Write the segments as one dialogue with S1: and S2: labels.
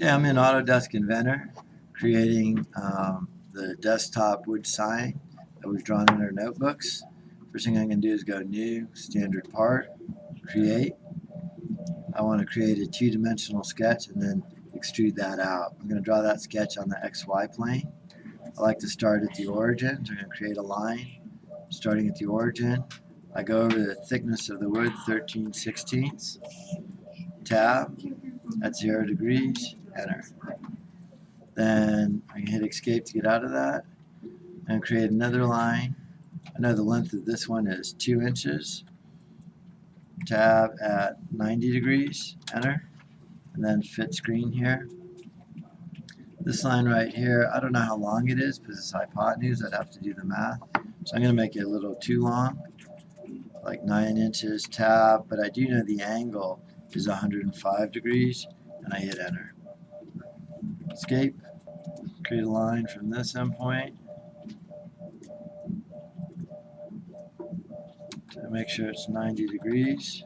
S1: Okay, I'm in Autodesk Inventor creating the desktop wood sign that we've drawn in our notebooks. First thing I'm going to do is go New, Standard Part, Create. I want to create a two-dimensional sketch and then extrude that out. I'm going to draw that sketch on the XY plane. I like to start at the origin, so I'm going to create a line starting at the origin. I go over the thickness of the wood, 13/16, tab at 0 degrees, enter. Then I can hit escape to get out of that and create another line. I know the length of this one is 2 inches. Tab at 90 degrees, enter, and then fit screen here. This line right here, I don't know how long it is because it's hypotenuse. I'd have to do the math. So I'm going to make it a little too long, like 9 inches, tab, but I do know the angle is 105 degrees, and I hit enter. Escape, create a line from this endpoint to make sure it's 90 degrees,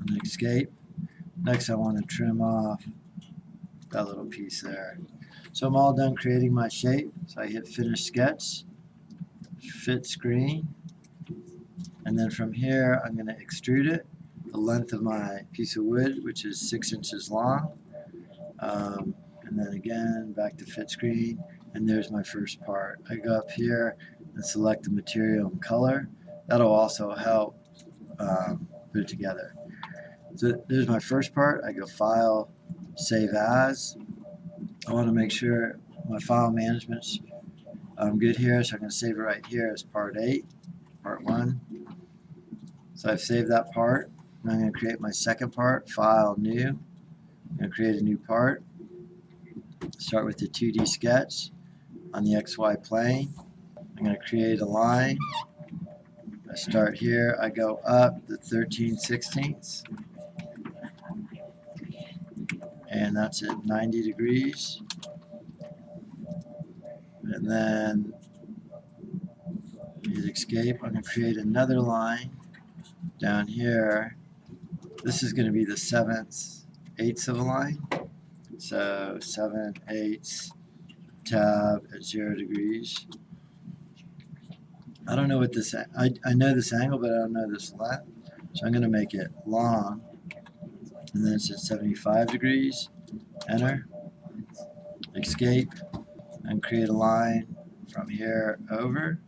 S1: and escape. Next I want to trim off that little piece there. So I'm all done creating my shape, so I hit finish sketch, fit screen, and then from here I'm going to extrude it the length of my piece of wood, which is 6 inches long, and then again back to fit screen, and there's my first part. I go up here and select the material and color. That'll also help put it together. So there's my first part. I go File, Save As. I want to make sure my file management's good here, so I'm going to save it right here as Part 8, Part 1. So I've saved that part. Now I'm going to create my second part, File, New. I'm going to create a new part. Start with the 2D sketch on the XY plane. I'm going to create a line. I start here. I go up the 13/16, and that's at 90 degrees. And then hit escape. I'm going to create another line down here. This is going to be the 7/8 of a line. So 7/8, tab at 0 degrees. I don't know what this, I know this angle, but I don't know this length. So I'm going to make it long. And then it's at 75 degrees. Enter. Escape. And create a line from here over.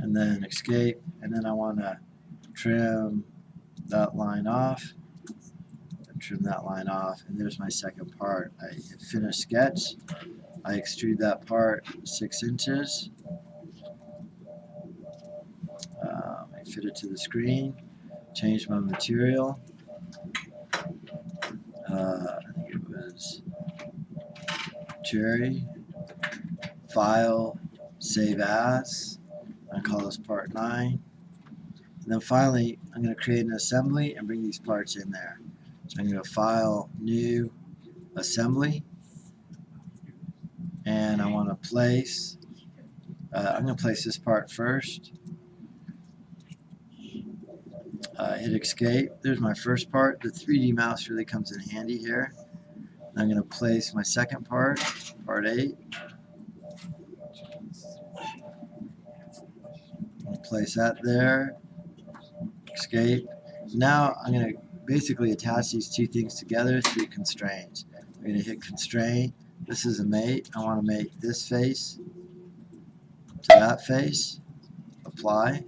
S1: And then escape. And then I want to trim that line off. Trim that line off, and there's my second part. I hit finish sketch. I extrude that part 6 inches. I fit it to the screen. Change my material. I think it was cherry. File, Save As. I call this Part 9. And then finally, I'm going to create an assembly and bring these parts in there. So I'm going to go File, New, Assembly, and I want to place, I'm going to place this part first. Hit escape. There's my first part. The 3D mouse really comes in handy here. I'm going to place my second part, Part 8. I'm going to place that there. Escape. Now I'm going to basically attach these two things together through constraints. I'm going to hit constraint. This is a mate. I want to mate this face to that face. Apply.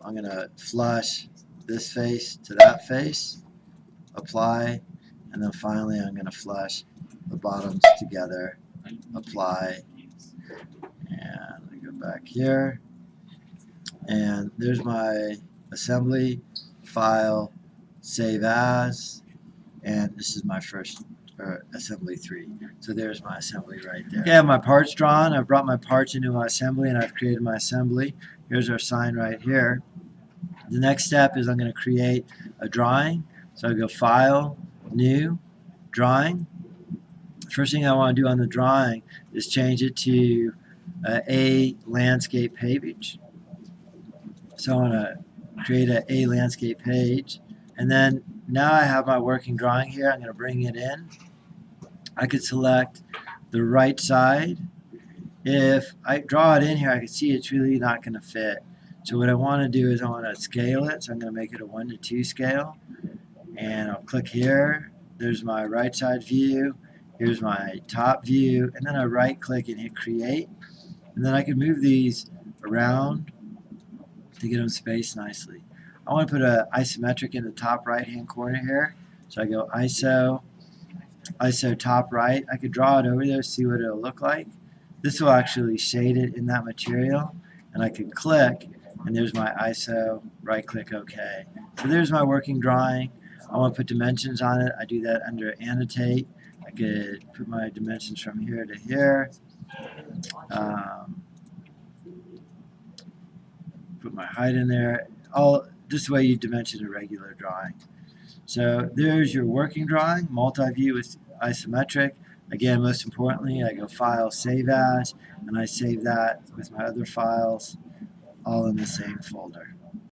S1: I'm going to flush this face to that face. Apply. And then finally I'm going to flush the bottoms together. Apply. And I go back here. And there's my assembly. File, Save As, and this is my first assembly 3. So there's my assembly right there. Okay, I have my parts drawn. I've brought my parts into my assembly, and I've created my assembly. Here's our sign right here. The next step is I'm going to create a drawing. So I go File, New, Drawing. First thing I want to do on the drawing is change it to a landscape page. So I want to create a landscape page. And then now I have my working drawing here. I'm going to bring it in. I could select the right side. If I draw it in here, I can see it's really not going to fit. So what I want to do is I want to scale it. So I'm going to make it a 1:2 scale. And I'll click here. There's my right side view. Here's my top view. And then I right click and hit create. And then I can move these around to get them spaced nicely. I want to put an isometric in the top right hand corner here. So I go ISO top right. I could draw it over there, see what it'll look like. This will actually shade it in that material. And I could click, and there's my ISO, right click OK. So there's my working drawing. I want to put dimensions on it. I do that under annotate. I could put my dimensions from here to here. Put my height in there. All just the way you dimension a regular drawing. So there's your working drawing, multi-view with isometric. Again, most importantly, I go File, Save As, and I save that with my other files all in the same folder.